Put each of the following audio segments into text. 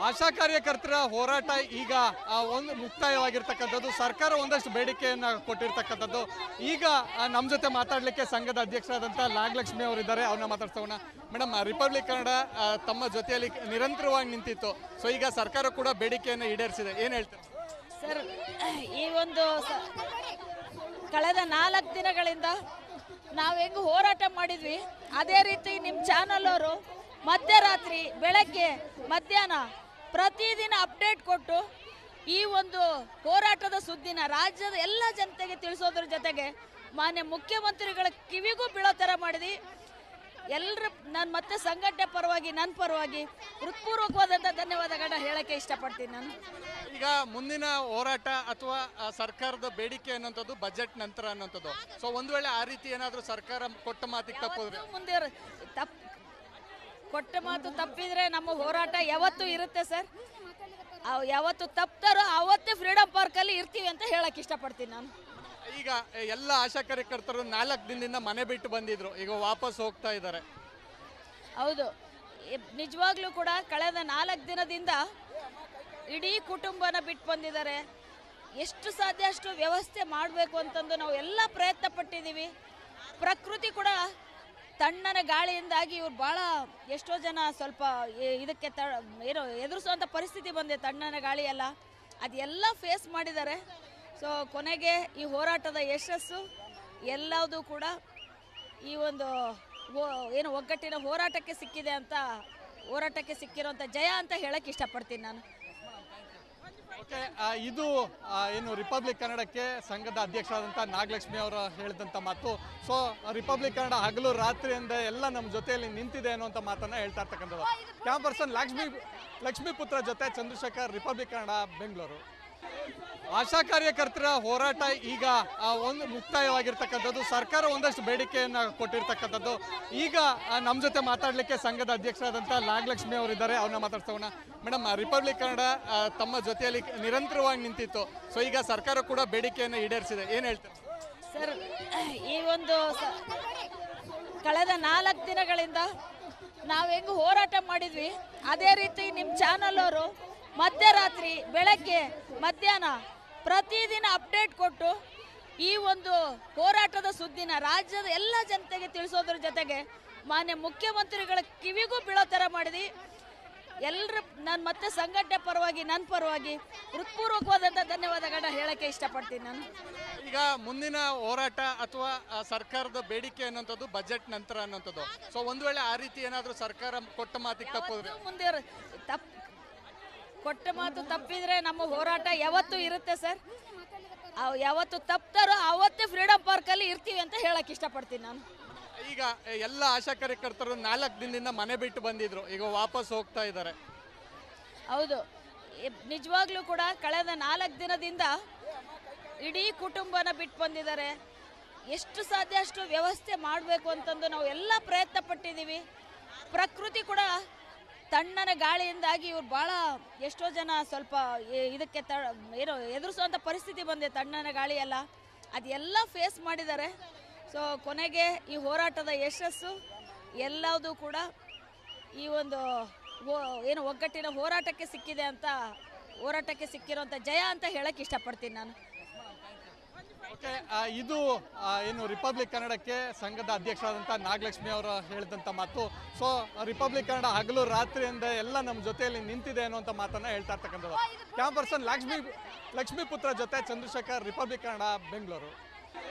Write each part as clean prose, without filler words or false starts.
ಆಶಾ ಕಾರ್ಯಕರ್ತರ ಹೋರಾಟ ಈಗ ಒಂದು ಮುಕ್ತಾಯವಾಗಿರ್ತಕ್ಕಂಥದ್ದು. ಸರ್ಕಾರ ಒಂದಷ್ಟು ಬೇಡಿಕೆಯನ್ನು ಕೊಟ್ಟಿರ್ತಕ್ಕಂಥದ್ದು. ಈಗ ನಮ್ಮ ಜೊತೆ ಮಾತಾಡಲಿಕ್ಕೆ ಸಂಘದ ಅಧ್ಯಕ್ಷರಾದಂಥ ನಾಗಲಕ್ಷ್ಮಿ ಅವರಿದ್ದಾರೆ, ಅವ್ರನ್ನ ಮಾತಾಡ್ಸೋಣ. ಮೇಡಮ್, ರಿಪಬ್ಲಿಕ್ ಕನ್ನಡ ತಮ್ಮ ಜೊತೆಯಲ್ಲಿ ನಿರಂತರವಾಗಿ ನಿಂತಿತ್ತು. ಸೊ ಈಗ ಸರ್ಕಾರ ಕೂಡ ಬೇಡಿಕೆಯನ್ನು ಈಡೇರಿಸಿದೆ, ಏನು ಹೇಳ್ತಾರೆ ಸರ್? ಈ ಒಂದು ಕಳೆದ 4 ದಿನಗಳಿಂದ ನಾವು ಹೆಂಗೆ ಹೋರಾಟ ಮಾಡಿದ್ವಿ, ಅದೇ ರೀತಿ ನಿಮ್ಮ ಚಾನಲ್ ಅವರು ಮಧ್ಯರಾತ್ರಿ, ಬೆಳಗ್ಗೆ, ಮಧ್ಯಾಹ್ನ ಪ್ರತಿದಿನ ಅಪ್ಡೇಟ್ ಕೊಟ್ಟು ಈ ಒಂದು ಹೋರಾಟದ ಸುದ್ದಿನ ರಾಜ್ಯದ ಎಲ್ಲ ಜನತೆಗೆ ತಿಳಿಸೋದ್ರ ಜೊತೆಗೆ ಮಾನ್ಯ ಮುಖ್ಯಮಂತ್ರಿಗಳ ಕಿವಿಗೂ ಬೀಳೋ ಥರ ಮಾಡಿದ್ವಿ. ಎಲ್ಲರ ನಾನು ಮತ್ತೆ ಸಂಘಟನೆ ಪರವಾಗಿ, ನನ್ನ ಪರವಾಗಿ ಹೃತ್ಪೂರ್ವಕವಾದಂಥ ಧನ್ಯವಾದಗಳನ್ನ ಹೇಳಕ್ಕೆ ಇಷ್ಟಪಡ್ತೀನಿ. ನಾನು ಈಗ ಮುಂದಿನ ಹೋರಾಟ ಅಥವಾ ಸರ್ಕಾರದ ಬೇಡಿಕೆ ಅನ್ನೋಂಥದ್ದು ಬಜೆಟ್ ನಂತರ ಅನ್ನೋಂಥದ್ದು. ಸೊ ಒಂದು ವೇಳೆ ಆ ರೀತಿ ಏನಾದರೂ ಸರ್ಕಾರ ಕೊಟ್ಟ ಮಾತಿಗೆ ತಪ್ಪೋದ್ರೆ ಮುಂದೆ ಕೊಟ್ಟ ಮಾತು ತಪ್ಪಿದ್ರೆ ನಮ್ಮ ಹೋರಾಟ ಯಾವತ್ತೂ ಇರುತ್ತೆ ಸರ್. ಯಾವತ್ತು ತಪ್ತಾರೋ ಅವತ್ತೇ ಫ್ರೀಡಮ್ ಪಾರ್ಕಲ್ಲಿ ಇರ್ತೀವಿ ಅಂತ ಹೇಳಕ್ಕೆ ಇಷ್ಟಪಡ್ತೀನಿ ನಾನು. ಈಗ ಎಲ್ಲ ಆಶಾ ಕಾರ್ಯಕರ್ತರು 4 ದಿನದಿಂದ ಮನೆ ಬಿಟ್ಟು ಬಂದಿದ್ರು, ಈಗ ವಾಪಸ್ ಹೋಗ್ತಾ ಇದ್ದಾರೆ. ಹೌದು, ನಿಜವಾಗ್ಲೂ ಕೂಡ ಕಳೆದ 4 ದಿನದಿಂದ ಇಡೀ ಕುಟುಂಬನ ಬಿಟ್ಟು ಬಂದಿದ್ದಾರೆ. ಎಷ್ಟು ಸಾಧ್ಯ ಅಷ್ಟು ವ್ಯವಸ್ಥೆ ಮಾಡಬೇಕು ಅಂತಂದು ನಾವು ಎಲ್ಲ ಪ್ರಯತ್ನ ಪಟ್ಟಿದ್ದೀವಿ. ಪ್ರಕೃತಿ ಕೂಡ ತಣ್ಣನೆ ಗಾಳಿಯಿಂದಾಗಿ ಇವ್ರು ಭಾಳ ಎಷ್ಟೋ ಜನ ಸ್ವಲ್ಪ ಇದಕ್ಕೆ ಏನೋ ಎದುರಿಸುವಂಥ ಪರಿಸ್ಥಿತಿ ಬಂದಿದೆ. ತಣ್ಣನೆ ಗಾಳಿ ಎಲ್ಲ ಅದೆಲ್ಲ ಫೇಸ್ ಮಾಡಿದ್ದಾರೆ. ಸೊ ಕೊನೆಗೆ ಈ ಹೋರಾಟದ ಯಶಸ್ಸು ಎಲ್ಲದೂ ಕೂಡ ಈ ಒಂದು ಏನು ಒಗ್ಗಟ್ಟಿನ ಹೋರಾಟಕ್ಕೆ ಸಿಕ್ಕಿದೆ ಅಂತ, ಹೋರಾಟಕ್ಕೆ ಸಿಕ್ಕಿರೋಂಥ ಜಯ ಅಂತ ಹೇಳಕ್ಕೆ ಇಷ್ಟಪಡ್ತೀನಿ ನಾನು. ಓಕೆ, ಇದು ಏನು ರಿಪಬ್ಲಿಕ್ ಕನ್ನಡಕ್ಕೆ ಸಂಘದ ಅಧ್ಯಕ್ಷರಾದಂಥ ನಾಗಲಕ್ಷ್ಮಿ ಅವರು ಹೇಳಿದಂಥ ಮಾತು. ಸೊ ರಿಪಬ್ಲಿಕ್ ಕನ್ನಡ ಹಗಲು ರಾತ್ರಿಯಿಂದ ಎಲ್ಲ ನಮ್ಮ ಜೊತೆಯಲ್ಲಿ ನಿಂತಿದೆ ಅನ್ನುವಂಥ ಮಾತನ್ನು ಹೇಳ್ತಾ ಇರ್ತಕ್ಕಂಥದ್ದು. ಕ್ಯಾಮ್ ಪರ್ಸನ್ ಲಕ್ಷ್ಮೀಪುತ್ರ ಜೊತೆ ಚಂದ್ರಶೇಖರ್, ರಿಪಬ್ಲಿಕ್ ಕನ್ನಡ, ಬೆಂಗಳೂರು. ಆಶಾ ಕಾರ್ಯಕರ್ತರ ಹೋರಾಟ ಈಗ ಒಂದು ಮುಕ್ತಾಯವಾಗಿರ್ತಕ್ಕಂಥದ್ದು. ಸರ್ಕಾರ ಒಂದಷ್ಟು ಬೇಡಿಕೆಯನ್ನು ಕೊಟ್ಟಿರ್ತಕ್ಕಂಥದ್ದು. ಈಗ ನಮ್ಮ ಜೊತೆ ಮಾತಾಡಲಿಕ್ಕೆ ಸಂಘದ ಅಧ್ಯಕ್ಷರಾದಂಥ ನಾಗಲಕ್ಷ್ಮಿ ಅವರಿದ್ದಾರೆ, ಅವ್ರನ್ನ ಮಾತಾಡ್ಸೋಣ. ಮೇಡಮ್, ರಿಪಬ್ಲಿಕ್ ಕನ್ನಡ ತಮ್ಮ ಜೊತೆಯಲ್ಲಿ ನಿರಂತರವಾಗಿ ನಿಂತಿತ್ತು. ಸೊ ಈಗ ಸರ್ಕಾರ ಕೂಡ ಬೇಡಿಕೆಯನ್ನು ಈಡೇರಿಸಿದೆ, ಏನು ಹೇಳ್ತಾರೆ ಸರ್? ಈ ಒಂದು ಕಳೆದ 4 ದಿನಗಳಿಂದ ನಾವು ಹೆಂಗೆ ಹೋರಾಟ ಮಾಡಿದ್ವಿ, ಅದೇ ರೀತಿ ನಿಮ್ಮ ಚಾನಲ್ ಅವರು ಮಧ್ಯರಾತ್ರಿ, ಬೆಳಗ್ಗೆ, ಮಧ್ಯಾಹ್ನ ಪ್ರತಿದಿನ ಅಪ್ಡೇಟ್ ಕೊಟ್ಟು ಈ ಒಂದು ಹೋರಾಟದ ಸುದ್ದಿನ ರಾಜ್ಯದ ಎಲ್ಲ ಜನತೆಗೆ ತಿಳಿಸೋದ್ರ ಜೊತೆಗೆ ಮಾನ್ಯ ಮುಖ್ಯಮಂತ್ರಿಗಳ ಕಿವಿಗೂ ಬೀಳೋ ಥರ ಮಾಡಿದ್ವಿ. ಎಲ್ಲರ ನಾನು ಮತ್ತೆ ಸಂಘಟನೆ ಪರವಾಗಿ, ನನ್ನ ಪರವಾಗಿ ಹೃತ್ಪೂರ್ವಕವಾದಂಥ ಧನ್ಯವಾದಗಳನ್ನ ಹೇಳಕ್ಕೆ ಇಷ್ಟಪಡ್ತೀನಿ ನಾನು. ಈಗ ಮುಂದಿನ ಹೋರಾಟ ಅಥವಾ ಸರ್ಕಾರದ ಬೇಡಿಕೆ ಅನ್ನೋಂಥದ್ದು ಬಜೆಟ್ ನಂತರ ಅನ್ನೋಂಥದ್ದು. ಸೊ ಒಂದು ವೇಳೆ ಆ ರೀತಿ ಏನಾದರೂ ಸರ್ಕಾರ ಕೊಟ್ಟ ಮಾತಿಗೆ ತಪ್ಪೋದ್ರೆ ಮುಂದೆ ಕೊಟ್ಟ ಮಾತು ತಪ್ಪಿದ್ರೆ ನಮ್ಮ ಹೋರಾಟ ಯಾವತ್ತೂ ಇರುತ್ತೆ ಸರ್. ಯಾವತ್ತು ತಪ್ತಾರೋ ಅವತ್ತೇ ಫ್ರೀಡಮ್ ಪಾರ್ಕಲ್ಲಿ ಇರ್ತೀವಿ ಅಂತ ಹೇಳಕ್ಕೆ ಇಷ್ಟಪಡ್ತೀನಿ ನಾನು. ಈಗ ಎಲ್ಲ ಆಶಾ ಕಾರ್ಯಕರ್ತರು 4 ದಿನದಿಂದ ಮನೆ ಬಿಟ್ಟು ಬಂದಿದ್ರು, ಈಗ ವಾಪಸ್ ಹೋಗ್ತಾ ಇದ್ದಾರೆ. ಹೌದು, ನಿಜವಾಗ್ಲೂ ಕೂಡ ಕಳೆದ 4 ದಿನದಿಂದ ಇಡೀ ಕುಟುಂಬನ ಬಿಟ್ಟು ಬಂದಿದ್ದಾರೆ. ಎಷ್ಟು ಸಾಧ್ಯ ಅಷ್ಟು ವ್ಯವಸ್ಥೆ ಮಾಡಬೇಕು ಅಂತಂದು ನಾವು ಎಲ್ಲ ಪ್ರಯತ್ನ ಪಟ್ಟಿದ್ದೀವಿ. ಪ್ರಕೃತಿ ಕೂಡ ತಣ್ಣನೆ ಗಾಳಿಯಿಂದಾಗಿ ಇವ್ರು ಭಾಳ ಎಷ್ಟೋ ಜನ ಸ್ವಲ್ಪ ಇದಕ್ಕೆ ಏನೋ ಎದುರಿಸುವಂಥ ಪರಿಸ್ಥಿತಿ ಬಂದಿದೆ. ತಣ್ಣನೆ ಗಾಳಿ ಎಲ್ಲ ಅದೆಲ್ಲ ಫೇಸ್ ಮಾಡಿದ್ದಾರೆ. ಸೊ ಕೊನೆಗೆ ಈ ಹೋರಾಟದ ಯಶಸ್ಸು ಎಲ್ಲದೂ ಕೂಡ ಈ ಒಂದು ಏನು ಒಗ್ಗಟ್ಟಿನ ಹೋರಾಟಕ್ಕೆ ಸಿಕ್ಕಿದೆ ಅಂತ, ಹೋರಾಟಕ್ಕೆ ಸಿಕ್ಕಿರೋಂಥ ಜಯ ಅಂತ ಹೇಳಕ್ಕೆ ಇಷ್ಟಪಡ್ತೀನಿ ನಾನು. ಓಕೆ, ಇದು ಏನು ರಿಪಬ್ಲಿಕ್ ಕನ್ನಡಕ್ಕೆ ಸಂಘದ ಅಧ್ಯಕ್ಷರಾದಂಥ ನಾಗಲಕ್ಷ್ಮಿ ಅವರು ಹೇಳಿದಂಥ ಮಾತು. ಸೊ ರಿಪಬ್ಲಿಕ್ ಕನ್ನಡ ಹಗಲು ರಾತ್ರಿಯಿಂದ ಎಲ್ಲ ನಮ್ಮ ಜೊತೆಯಲ್ಲಿ ನಿಂತಿದೆ ಅನ್ನುವಂಥ ಮಾತನ್ನು ಹೇಳ್ತಾ ಇರ್ತಕ್ಕಂಥದ್ದು. ಕ್ಯಾಮ್ ಪರ್ಸನ್ ಲಕ್ಷ್ಮೀಪುತ್ರ ಜೊತೆ ಚಂದ್ರಶೇಖರ್, ರಿಪಬ್ಲಿಕ್ ಕನ್ನಡ, ಬೆಂಗಳೂರು.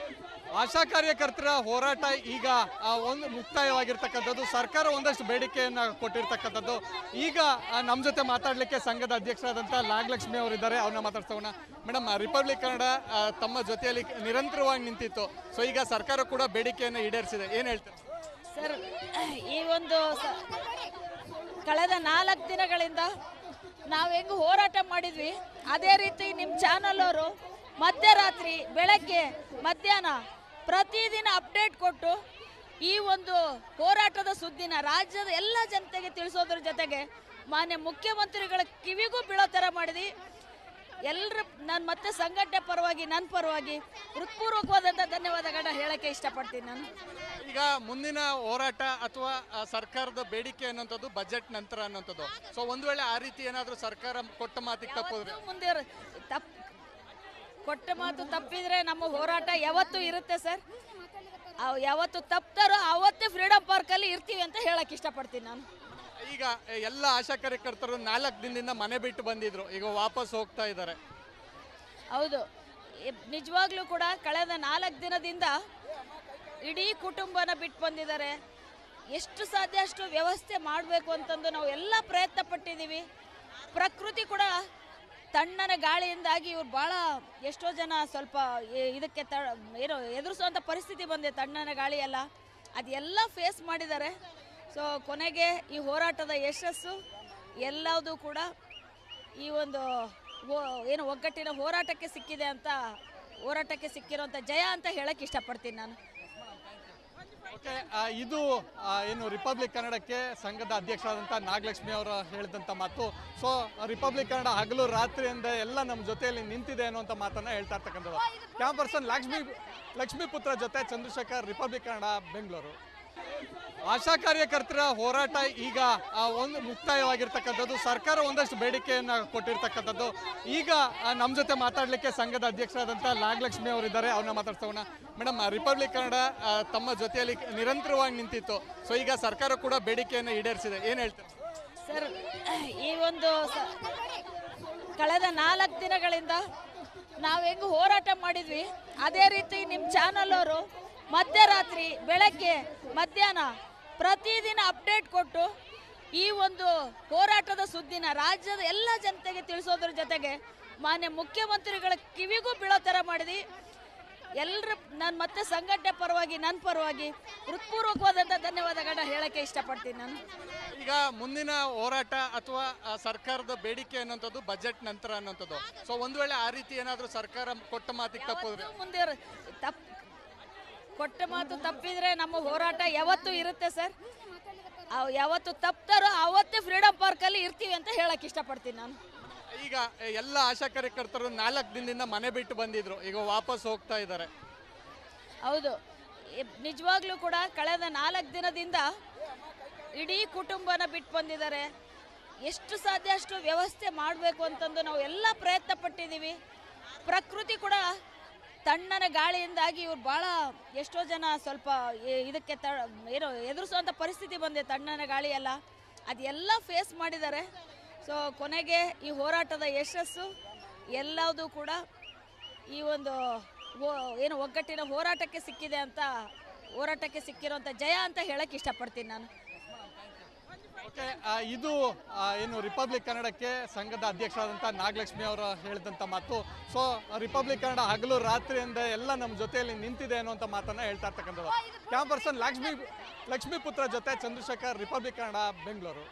ಆಶಾ ಕಾರ್ಯಕರ್ತರ ಹೋರಾಟ ಈಗ ಒಂದು ಮುಕ್ತಾಯವಾಗಿರ್ತಕ್ಕಂಥದ್ದು. ಸರ್ಕಾರ ಒಂದಷ್ಟು ಬೇಡಿಕೆಯನ್ನು ಕೊಟ್ಟಿರ್ತಕ್ಕಂಥದ್ದು. ಈಗ ನಮ್ಮ ಜೊತೆ ಮಾತಾಡಲಿಕ್ಕೆ ಸಂಘದ ಅಧ್ಯಕ್ಷರಾದಂಥ ನಾಗಲಕ್ಷ್ಮಿ ಅವರಿದ್ದಾರೆ, ಅವ್ರನ್ನ ಮಾತಾಡ್ಸೋಣ. ಮೇಡಮ್, ರಿಪಬ್ಲಿಕ್ ಕನ್ನಡ ತಮ್ಮ ಜೊತೆಯಲ್ಲಿ ನಿರಂತರವಾಗಿ ನಿಂತಿತ್ತು. ಸೊ ಈಗ ಸರ್ಕಾರ ಕೂಡ ಬೇಡಿಕೆಯನ್ನು ಈಡೇರಿಸಿದೆ, ಏನು ಹೇಳ್ತಾರೆ ಸರ್? ಈ ಒಂದು ಕಳೆದ 4 ದಿನಗಳಿಂದ ನಾವು ಹೆಂಗೆ ಹೋರಾಟ ಮಾಡಿದ್ವಿ, ಅದೇ ರೀತಿ ನಿಮ್ಮ ಚಾನಲ್ ಅವರು ಮಧ್ಯರಾತ್ರಿ, ಬೆಳಗ್ಗೆ, ಮಧ್ಯಾಹ್ನ ಪ್ರತಿದಿನ ಅಪ್ಡೇಟ್ ಕೊಟ್ಟು ಈ ಒಂದು ಹೋರಾಟದ ಸುದ್ದಿನ ರಾಜ್ಯದ ಎಲ್ಲ ಜನತೆಗೆ ತಿಳಿಸೋದ್ರ ಜೊತೆಗೆ ಮಾನ್ಯ ಮುಖ್ಯಮಂತ್ರಿಗಳ ಕಿವಿಗೂ ಬೀಳೋ ಥರ ಮಾಡಿದ್ವಿ. ಎಲ್ಲರ ನಾನು ಮತ್ತೆ ಸಂಘಟನೆ ಪರವಾಗಿ ನನ್ನ ಪರವಾಗಿ ಹೃತ್ಪೂರ್ವಕವಾದಂಥ ಧನ್ಯವಾದಗಳನ್ನ ಹೇಳಕ್ಕೆ ಇಷ್ಟಪಡ್ತೀನಿ ನಾನು. ಈಗ ಮುಂದಿನ ಹೋರಾಟ ಅಥವಾ ಸರ್ಕಾರದ ಬೇಡಿಕೆ ಅನ್ನೋಂಥದ್ದು ಬಜೆಟ್ ನಂತರ ಅನ್ನೋಂಥದ್ದು. ಸೊ ಒಂದು ವೇಳೆ ಆ ರೀತಿ ಏನಾದರೂ ಸರ್ಕಾರ ಕೊಟ್ಟ ಮಾತಿಗೆ ತಪ್ಪಿದ್ರೆ ಮುಂದೆ ಕೊಟ್ಟ ಮಾತು ತಪ್ಪಿದ್ರೆ ನಮ್ಮ ಹೋರಾಟ ಯಾವತ್ತೂ ಇರುತ್ತೆ ಸರ್. ಯಾವತ್ತು ತಪ್ತಾರೋ ಅವತ್ತೇ ಫ್ರೀಡಮ್ ಪಾರ್ಕಲ್ಲಿ ಇರ್ತೀವಿ ಅಂತ ಹೇಳಕ್ಕೆ ಇಷ್ಟಪಡ್ತೀನಿ ನಾನು. ಈಗ ಎಲ್ಲ ಆಶಾ ಕಾರ್ಯಕರ್ತರು 4 ದಿನದಿಂದ ಮನೆ ಬಿಟ್ಟು ಬಂದಿದ್ರು, ಈಗ ವಾಪಸ್ ಹೋಗ್ತಾ ಇದ್ದಾರೆ. ಹೌದು, ನಿಜವಾಗ್ಲೂ ಕೂಡ ಕಳೆದ 4 ದಿನದಿಂದ ಇಡೀ ಕುಟುಂಬನ ಬಿಟ್ಟು ಬಂದಿದ್ದಾರೆ. ಎಷ್ಟು ಸಾಧ್ಯ ಅಷ್ಟು ವ್ಯವಸ್ಥೆ ಮಾಡಬೇಕು ಅಂತಂದು ನಾವು ಎಲ್ಲ ಪ್ರಯತ್ನ ಪಟ್ಟಿದ್ದೀವಿ. ಪ್ರಕೃತಿ ಕೂಡ ತಣ್ಣನ ಗಾಳಿಯಿಂದಾಗಿ ಇವ್ರು ಭಾಳ ಎಷ್ಟೋ ಜನ ಸ್ವಲ್ಪ ಇದಕ್ಕೆ ಏನೋ ಎದುರಿಸುವಂಥ ಪರಿಸ್ಥಿತಿ ಬಂದಿದೆ. ತಣ್ಣನ ಗಾಳಿ ಎಲ್ಲ ಅದೆಲ್ಲ ಫೇಸ್ ಮಾಡಿದ್ದಾರೆ. ಸೊ ಕೊನೆಗೆ ಈ ಹೋರಾಟದ ಯಶಸ್ಸು ಎಲ್ಲದೂ ಕೂಡ ಈ ಒಂದು ಏನು ಒಗ್ಗಟ್ಟಿನ ಹೋರಾಟಕ್ಕೆ ಸಿಕ್ಕಿರೋಂಥ ಜಯ ಅಂತ ಹೇಳಕ್ಕೆ ಇಷ್ಟಪಡ್ತೀನಿ ನಾನು. ಓಕೆ, ಇದು ಏನು ರಿಪಬ್ಲಿಕ್ ಕನ್ನಡಕ್ಕೆ ಸಂಘದ ಅಧ್ಯಕ್ಷರಾದಂಥ ನಾಗಲಕ್ಷ್ಮಿ ಅವರು ಹೇಳಿದಂಥ ಮಾತು. ಸೊ ರಿಪಬ್ಲಿಕ್ ಕನ್ನಡ ಹಗಲು ರಾತ್ರಿಯಿಂದ ಎಲ್ಲ ನಮ್ಮ ಜೊತೆಯಲ್ಲಿ ನಿಂತಿದೆ ಅನ್ನುವಂಥ ಮಾತನ್ನು ಹೇಳ್ತಾ ಇರ್ತಕ್ಕಂಥದ್ದು. ಕ್ಯಾಮ್ ಪರ್ಸನ್ ಲಕ್ಷ್ಮೀಪುತ್ರ ಜೊತೆ ಚಂದ್ರಶೇಖರ್, ರಿಪಬ್ಲಿಕ್ ಕನ್ನಡ, ಬೆಂಗಳೂರು. ಆಶಾ ಕಾರ್ಯಕರ್ತರ ಹೋರಾಟ ಈಗ ಒಂದು ಮುಕ್ತಾಯವಾಗಿರ್ತಕ್ಕಂಥದ್ದು. ಸರ್ಕಾರ ಒಂದಷ್ಟು ಬೇಡಿಕೆಯನ್ನು ಕೊಟ್ಟಿರ್ತಕ್ಕಂಥದ್ದು. ಈಗ ನಮ್ಮ ಜೊತೆ ಮಾತಾಡಲಿಕ್ಕೆ ಸಂಘದ ಅಧ್ಯಕ್ಷರಾದಂಥ ನಾಗಲಕ್ಷ್ಮಿ ಅವರಿದ್ದಾರೆ, ಅವ್ರನ್ನ ಮಾತಾಡ್ಸೋಣ. ಮೇಡಮ್, ರಿಪಬ್ಲಿಕ್ ಕನ್ನಡ ತಮ್ಮ ಜೊತೆಯಲ್ಲಿ ನಿರಂತರವಾಗಿ ನಿಂತಿತ್ತು. ಸೊ ಈಗ ಸರ್ಕಾರ ಕೂಡ ಬೇಡಿಕೆಯನ್ನು ಈಡೇರಿಸಿದೆ, ಏನು ಹೇಳ್ತಾರೆ ಸರ್? ಈ ಒಂದು ಕಳೆದ 4 ದಿನಗಳಿಂದ ನಾವು ಹೆಂಗೆ ಹೋರಾಟ ಮಾಡಿದ್ವಿ ಅದೇ ರೀತಿ ನಿಮ್ಮ ಚಾನಲ್ ಅವರು ಮಧ್ಯರಾತ್ರಿ, ಬೆಳಗ್ಗೆ, ಮಧ್ಯಾಹ್ನ ಪ್ರತಿದಿನ ಅಪ್ಡೇಟ್ ಕೊಟ್ಟು ಈ ಒಂದು ಹೋರಾಟದ ಸುದ್ದಿನ ರಾಜ್ಯದ ಎಲ್ಲ ಜನತೆಗೆ ತಿಳಿಸೋದ್ರ ಜೊತೆಗೆ ಮಾನ್ಯ ಮುಖ್ಯಮಂತ್ರಿಗಳ ಕಿವಿಗೂ ಬೀಳೋ ಥರ ಮಾಡಿದ್ವಿ. ಎಲ್ಲರ ನಾನು ಮತ್ತೆ ಸಂಘಟನೆ ಪರವಾಗಿ ನನ್ನ ಪರವಾಗಿ ಹೃತ್ಪೂರ್ವಕವಾದಂಥ ಧನ್ಯವಾದಗಳನ್ನ ಹೇಳಕ್ಕೆ ಇಷ್ಟಪಡ್ತೀನಿ ನಾನು. ಈಗ ಮುಂದಿನ ಹೋರಾಟ ಅಥವಾ ಸರ್ಕಾರದ ಬೇಡಿಕೆ ಅನ್ನೋಂಥದ್ದು ಬಜೆಟ್ ನಂತರ ಅನ್ನೋಂಥದ್ದು. ಸೊ ಒಂದು ವೇಳೆ ಆ ರೀತಿ ಏನಾದರೂ ಸರ್ಕಾರ ಕೊಟ್ಟ ಮಾತಿಗೆ ತಪ್ಪಿದ್ರೆ ಮುಂದೆ ಕೊಟ್ಟ ಮಾತು ತಪ್ಪಿದ್ರೆ ನಮ್ಮ ಹೋರಾಟ ಯಾವತ್ತೂ ಇರುತ್ತೆ ಸರ್. ಯಾವತ್ತು ತಪ್ತಾರೋ ಅವತ್ತೇ ಫ್ರೀಡಮ್ ಪಾರ್ಕಲ್ಲಿ ಇರ್ತೀವಿ ಅಂತ ಹೇಳಕ್ಕೆ ಇಷ್ಟಪಡ್ತೀನಿ ನಾನು. ಈಗ ಎಲ್ಲ ಆಶಾ ಕಾರ್ಯಕರ್ತರು 4 ದಿನದಿಂದ ಮನೆ ಬಿಟ್ಟು ಬಂದಿದ್ರು, ಈಗ ವಾಪಸ್ ಹೋಗ್ತಾ ಇದ್ದಾರೆ. ಹೌದು, ನಿಜವಾಗ್ಲೂ ಕೂಡ ಕಳೆದ 4 ದಿನದಿಂದ ಇಡೀ ಕುಟುಂಬನ ಬಿಟ್ಟು ಬಂದಿದ್ದಾರೆ. ಎಷ್ಟು ಸಾಧ್ಯ ಅಷ್ಟು ವ್ಯವಸ್ಥೆ ಮಾಡಬೇಕು ಅಂತಂದು ನಾವು ಎಲ್ಲ ಪ್ರಯತ್ನ ಪಟ್ಟಿದ್ದೀವಿ. ಪ್ರಕೃತಿ ಕೂಡ ತಣ್ಣನ ಗಾಳಿಯಿಂದಾಗಿ ಇವ್ರು ಭಾಳ ಎಷ್ಟೋ ಜನ ಸ್ವಲ್ಪ ಇದಕ್ಕೆ ಏನೋ ಎದುರಿಸುವಂಥ ಪರಿಸ್ಥಿತಿ ಬಂದಿದೆ. ತಣ್ಣನ ಗಾಳಿ ಎಲ್ಲ ಅದೆಲ್ಲ ಫೇಸ್ ಮಾಡಿದ್ದಾರೆ. ಸೊ ಕೊನೆಗೆ ಈ ಹೋರಾಟದ ಯಶಸ್ಸು ಎಲ್ಲದೂ ಕೂಡ ಈ ಒಂದು ಏನು ಒಗ್ಗಟ್ಟಿನ ಹೋರಾಟಕ್ಕೆ ಸಿಕ್ಕಿರೋಂಥ ಜಯ ಅಂತ ಹೇಳಕ್ಕೆ ಇಷ್ಟಪಡ್ತೀನಿ ನಾನು. ಓಕೆ, ಇದು ಏನು ರಿಪಬ್ಲಿಕ್ ಕನ್ನಡಕ್ಕೆ ಸಂಘದ ಅಧ್ಯಕ್ಷರಾದಂಥ ನಾಗಲಕ್ಷ್ಮಿ ಅವರು ಹೇಳಿದಂಥ ಮಾತು. ಸೊ ರಿಪಬ್ಲಿಕ್ ಕನ್ನಡ ಹಗಲು ರಾತ್ರಿಯಿಂದ ಎಲ್ಲ ನಮ್ಮ ಜೊತೆಯಲ್ಲಿ ನಿಂತಿದೆ ಅನ್ನುವಂಥ ಮಾತನ್ನು ಹೇಳ್ತಾ ಇರ್ತಕ್ಕಂಥದ್ದು. ಕ್ಯಾಮ್ ಪರ್ಸನ್ ಲಕ್ಷ್ಮೀಪುತ್ರ ಜೊತೆ ಚಂದ್ರಶೇಖರ್, ರಿಪಬ್ಲಿಕ್ ಕನ್ನಡ, ಬೆಂಗಳೂರು.